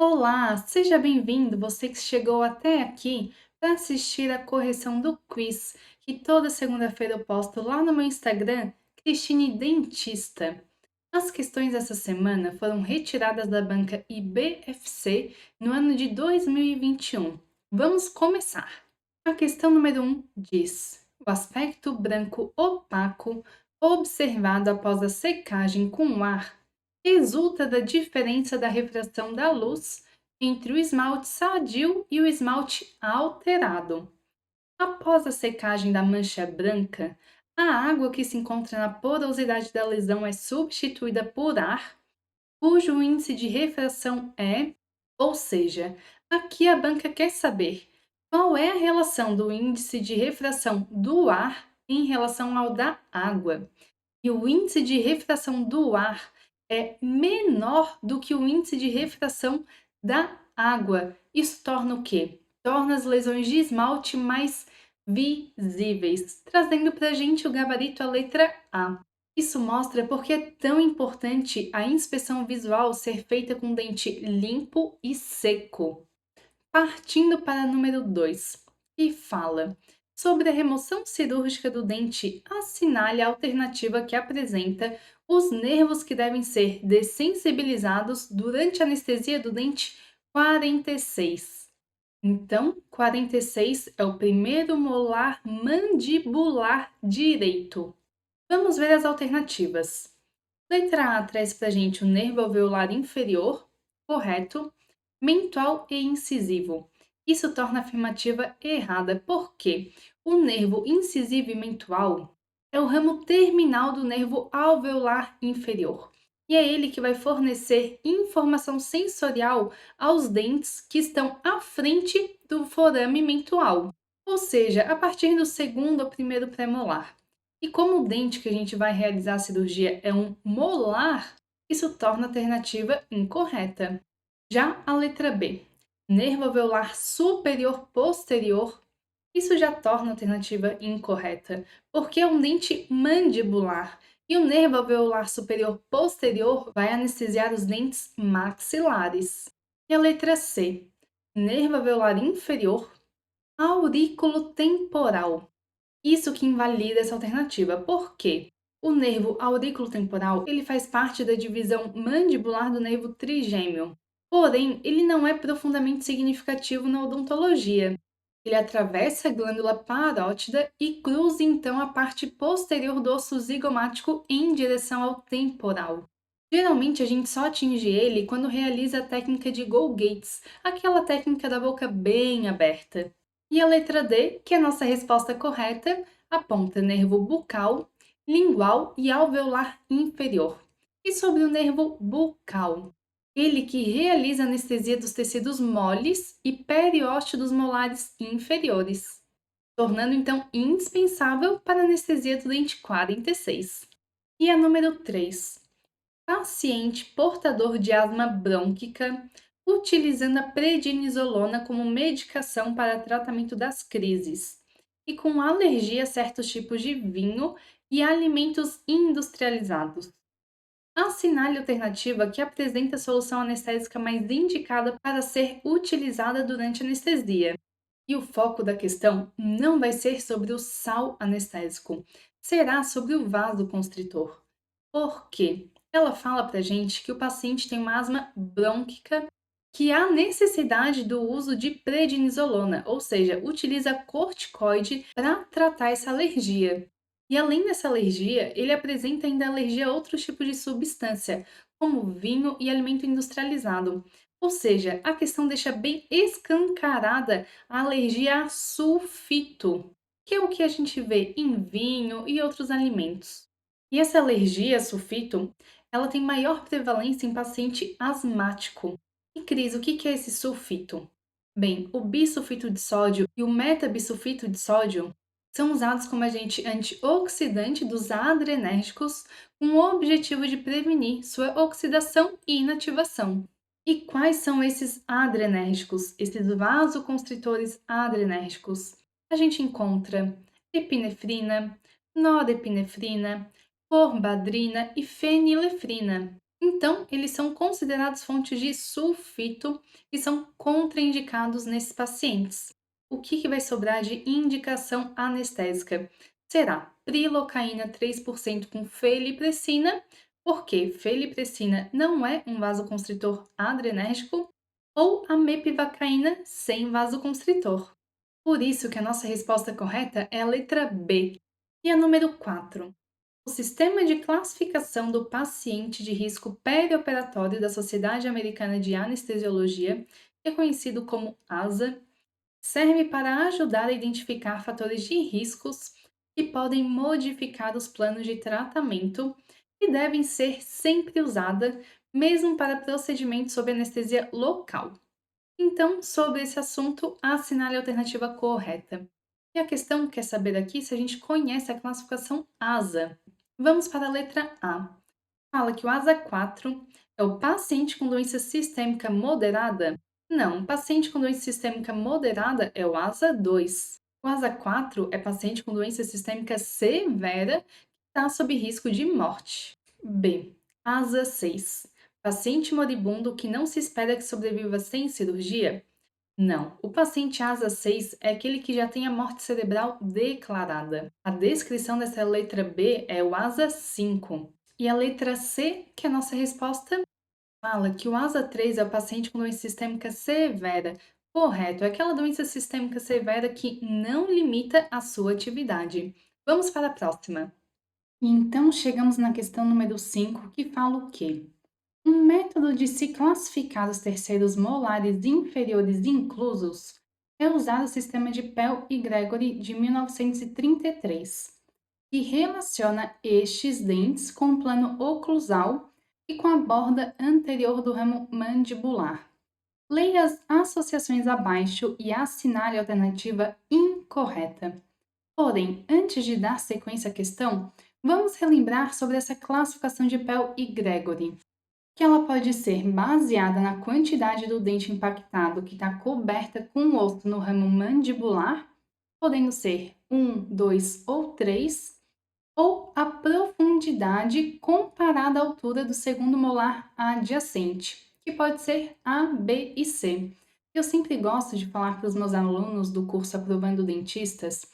Olá, seja bem-vindo, você que chegou até aqui para assistir a correção do quiz, que toda segunda-feira eu posto lá no meu Instagram, Cristine Dentista. As questões dessa semana foram retiradas da banca IBFC no ano de 2021. Vamos começar. A questão número 1 diz: o aspecto branco opaco observado após a secagem com ar resulta da diferença da refração da luz entre o esmalte sadio e o esmalte alterado. Após a secagem da mancha branca, a água que se encontra na porosidade da lesão é substituída por ar, cujo índice de refração é, ou seja, aqui a banca quer saber qual é a relação do índice de refração do ar em relação ao da água. E o índice de refração do ar é menor do que o índice de refração da água. Isso torna o quê? Torna as lesões de esmalte mais visíveis, trazendo para a gente o gabarito, a letra A. Isso mostra porque é tão importante a inspeção visual ser feita com dente limpo e seco. Partindo para número 2, que fala sobre a remoção cirúrgica do dente, assinale a alternativa que apresenta os nervos que devem ser dessensibilizados durante a anestesia do dente 46. Então, 46 é o primeiro molar mandibular direito. Vamos ver as alternativas. Letra A traz para a gente o nervo alveolar inferior, correto, mental e incisivo. Isso torna a afirmativa errada, porque o nervo incisivo e mental é o ramo terminal do nervo alveolar inferior. E é ele que vai fornecer informação sensorial aos dentes que estão à frente do forame mental, ou seja, a partir do segundo ou primeiro premolar. E como o dente que a gente vai realizar a cirurgia é um molar, isso torna a alternativa incorreta. Já a letra B, nervo alveolar superior posterior, isso já torna a alternativa incorreta, porque é um dente mandibular e o nervo alveolar superior posterior vai anestesiar os dentes maxilares. E a letra C, nervo alveolar inferior, aurículo temporal. Isso que invalida essa alternativa, porque o nervo aurículo-temporal ele faz parte da divisão mandibular do nervo trigêmeo. Porém, ele não é profundamente significativo na odontologia. Ele atravessa a glândula parótida e cruza então a parte posterior do osso zigomático em direção ao temporal. Geralmente a gente só atinge ele quando realiza a técnica de Gold-Gates, aquela técnica da boca bem aberta. E a letra D, que é a nossa resposta correta, aponta nervo bucal, lingual e alveolar inferior. E sobre o nervo bucal? Ele que realiza a anestesia dos tecidos moles e periósteo dos molares inferiores, tornando então indispensável para a anestesia do dente 46. E a número 3. Paciente portador de asma brônquica, utilizando a prednisolona como medicação para tratamento das crises, e com alergia a certos tipos de vinho e alimentos industrializados. Assinale a alternativa que apresenta a solução anestésica mais indicada para ser utilizada durante a anestesia. E o foco da questão não vai ser sobre o sal anestésico, será sobre o vasoconstritor. Por quê? Ela fala pra gente que o paciente tem uma asma brônquica, que há necessidade do uso de prednisolona, ou seja, utiliza corticoide para tratar essa alergia. E além dessa alergia, ele apresenta ainda alergia a outros tipos de substância, como vinho e alimento industrializado. Ou seja, a questão deixa bem escancarada a alergia a sulfito, que é o que a gente vê em vinho e outros alimentos. E essa alergia a sulfito, ela tem maior prevalência em paciente asmático. E Cris, o que é esse sulfito? Bem, o bisulfito de sódio e o metabisulfito de sódio são usados como agente antioxidante dos adrenérgicos com o objetivo de prevenir sua oxidação e inativação. E quais são esses adrenérgicos, esses vasoconstritores adrenérgicos? A gente encontra epinefrina, norepinefrina, corbadrina e fenilefrina. Então, eles são considerados fontes de sulfito e são contraindicados nesses pacientes. O que vai sobrar de indicação anestésica? Será prilocaína 3% com felipressina, porque felipressina não é um vasoconstritor adrenérgico, ou a mepivacaína sem vasoconstritor. Por isso que a nossa resposta correta é a letra B. E a número 4. O Sistema de Classificação do Paciente de Risco Perioperatório da Sociedade Americana de Anestesiologia, que é conhecido como ASA, serve para ajudar a identificar fatores de riscos que podem modificar os planos de tratamento e devem ser sempre usada, mesmo para procedimentos sob anestesia local. Então, sobre esse assunto, assinale a alternativa correta. E a questão quer saber aqui se a gente conhece a classificação ASA. Vamos para a letra A. Fala que o ASA 4 é o paciente com doença sistêmica moderada? Não, o paciente com doença sistêmica moderada é o ASA 2. O ASA 4 é paciente com doença sistêmica severa que está sob risco de morte. B. ASA 6. Paciente moribundo que não se espera que sobreviva sem cirurgia? Não, o paciente ASA 6 é aquele que já tem a morte cerebral declarada. A descrição dessa letra B é o ASA 5. E a letra C, que é a nossa resposta, fala que o ASA 3 é o paciente com doença sistêmica severa. Correto, é aquela doença sistêmica severa que não limita a sua atividade. Vamos para a próxima. Então, chegamos na questão número 5, que fala o quê? Um método de se classificar os terceiros molares inferiores inclusos é usar o sistema de Pell e Gregory de 1933, que relaciona estes dentes com o plano oclusal e com a borda anterior do ramo mandibular. Leia as associações abaixo e assinale a alternativa incorreta. Porém, antes de dar sequência à questão, vamos relembrar sobre essa classificação de Pell e Gregory, que ela pode ser baseada na quantidade do dente impactado que está coberta com o osso no ramo mandibular, podendo ser 1, 2 ou 3, ou a profundidade comparada à altura do segundo molar adjacente, que pode ser A, B e C. Eu sempre gosto de falar para os meus alunos do curso Aprovando Dentistas,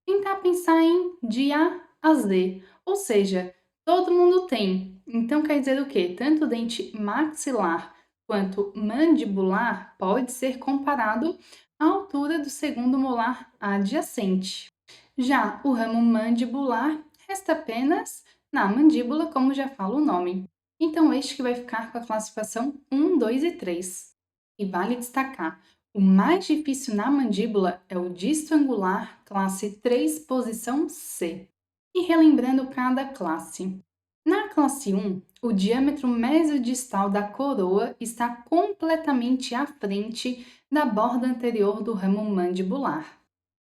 tentar pensar em de A a Z, ou seja, todo mundo tem. Então quer dizer o quê? Tanto o dente maxilar quanto mandibular pode ser comparado à altura do segundo molar adjacente. Já o ramo mandibular resta apenas na mandíbula, como já fala o nome. Então, este que vai ficar com a classificação 1, 2 e 3. E vale destacar, o mais difícil na mandíbula é o disto angular, classe 3, posição C. E relembrando cada classe. Na classe 1, o diâmetro mesodistal da coroa está completamente à frente da borda anterior do ramo mandibular.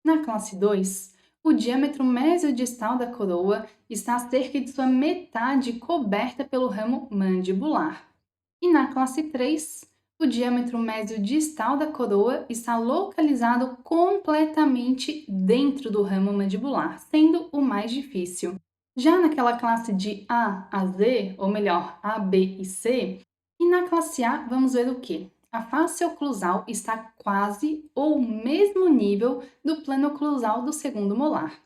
Na classe 2, o diâmetro mesodistal da coroa está a cerca de sua metade coberta pelo ramo mandibular. E na classe 3, o diâmetro mesodistal da coroa está localizado completamente dentro do ramo mandibular, sendo o mais difícil. Já naquela classe de A a Z, ou melhor, A, B e C, e na classe A vamos ver o quê? A face oclusal está quase ou mesmo nível do plano oclusal do segundo molar.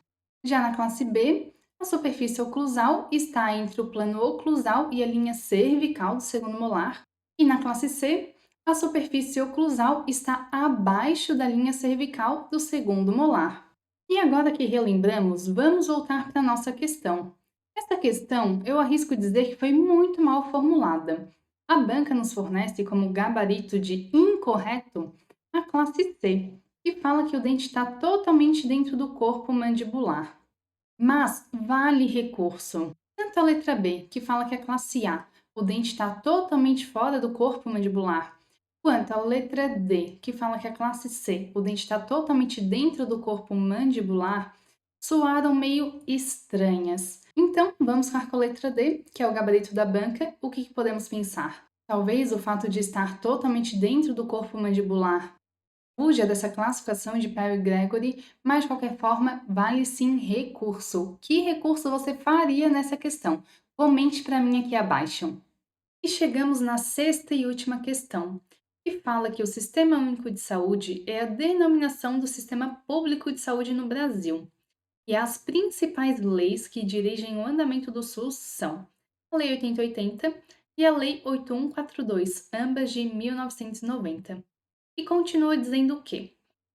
Já na classe B, a superfície oclusal está entre o plano oclusal e a linha cervical do segundo molar. E na classe C, a superfície oclusal está abaixo da linha cervical do segundo molar. E agora que relembramos, vamos voltar para a nossa questão. Essa questão, eu arrisco dizer que foi muito mal formulada. A banca nos fornece como gabarito de incorreto a classe C, que fala que o dente está totalmente dentro do corpo mandibular. Mas vale recurso. Tanto a letra B, que fala que a classe A, o dente está totalmente fora do corpo mandibular, quanto a letra D, que fala que a classe C, o dente está totalmente dentro do corpo mandibular, soaram meio estranhas. Então, vamos ficar com a letra D, que é o gabarito da banca. O que podemos pensar? Talvez o fato de estar totalmente dentro do corpo mandibular fuja dessa classificação de Perry Gregory, mas de qualquer forma, vale sim recurso. Que recurso você faria nessa questão? Comente para mim aqui abaixo. E chegamos na sexta e última questão, que fala que o Sistema Único de Saúde é a denominação do sistema público de saúde no Brasil. E as principais leis que dirigem o andamento do SUS são a Lei 8080 e a Lei 8142, ambas de 1990. E continua dizendo o quê?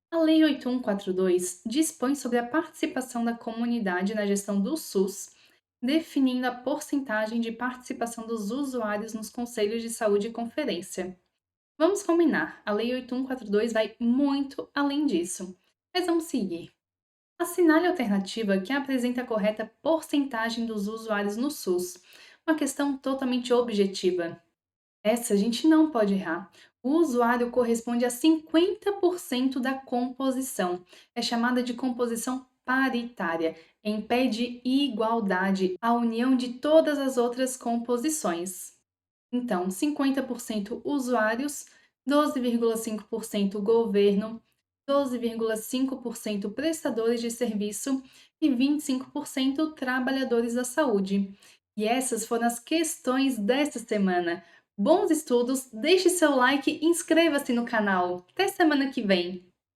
A Lei 8142 dispõe sobre a participação da comunidade na gestão do SUS, definindo a porcentagem de participação dos usuários nos conselhos de saúde e conferência. Vamos combinar, a Lei 8142 vai muito além disso. Mas vamos seguir. Assinale a alternativa que apresenta a correta porcentagem dos usuários no SUS. Uma questão totalmente objetiva. Essa a gente não pode errar. O usuário corresponde a 50% da composição. É chamada de composição paritária. Em pé de igualdade, a união de todas as outras composições. Então, 50% usuários, 12,5% governo, 12,5% prestadores de serviço e 25% trabalhadores da saúde. E essas foram as questões desta semana. Bons estudos, deixe seu like e inscreva-se no canal. Até semana que vem!